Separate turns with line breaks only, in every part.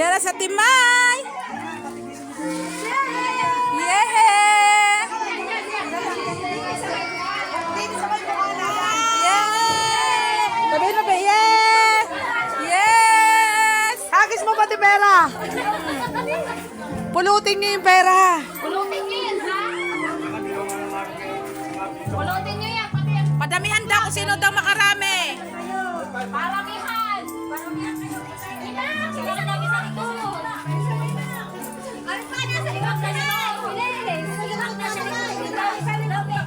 Yan na sa Timay! Yeah! Sabihin mo ba, yeah! Yes! Hagis mo pati pera! Pulutin niyo yung pera!
Pulutin nyo yan, ha? Pulutin nyo yan, pati yan.
Padamihan daw kung sino daw makarami!
Paramihan! Paramihan kayo. Ina! Sila ka lagi sa likod! Ay, pa na sa likod ka na! Bilis! Sa likod na siya! Sa likod na!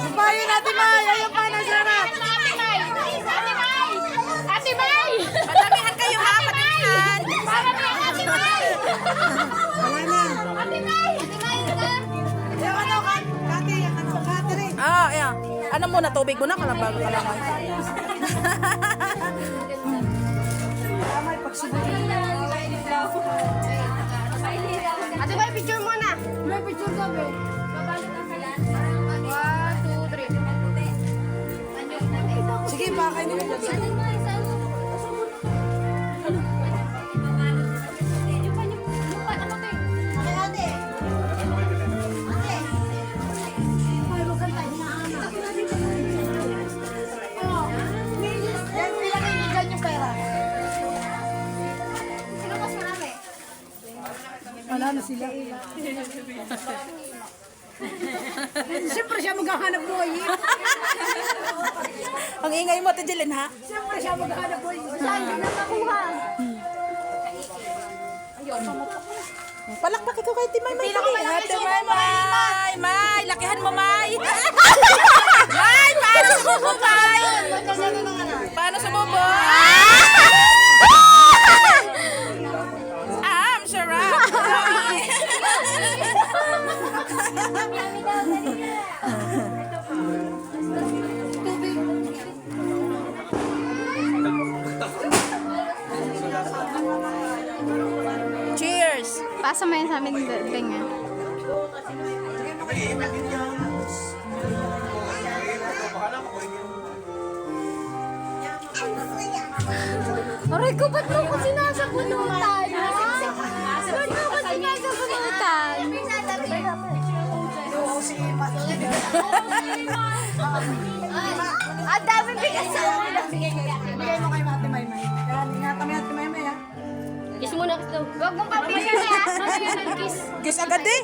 Sumpayin natin, May! Ayaw pa na, sarap!
Ate May! Ate May! Ate May!
Padamihan kayo, ha? Padamihan!
Paramihan, Ate May!
Wala na!
Ate May! Ate May!
Yung ano, Kati, Kati rin. Ah, ayan. Ano muna, tubig mo na, kalabang kalamay.
Ate May, picture muna! May picture ka, be. 1, 2, 3.
Sige, baka hindi mo wala na sila. Siyempre siya maghahanap buhay. Ang ingay mo, Tijelin, ha? Siyempre siya maghahanap buhay.
Saan ka na makuha?
Palakpak ito kay Timay. May Ate May, May, lakihan mo, May. May, paano sa bubo, May? Paano sa bubo? Sarap. Cheers!
Pasa mo yan sa amin, Benga. Aray ko, ba't mo ko sinasabunutan? Ba't mo ko sinasabunutan? Ang dami bigas sa ulo.
Bigay mo kay Ate May. Ingatan mo yung Ate May, ha?
Kiss muna. Huwag mong pabigyan na. Kiss.
Kiss agad eh.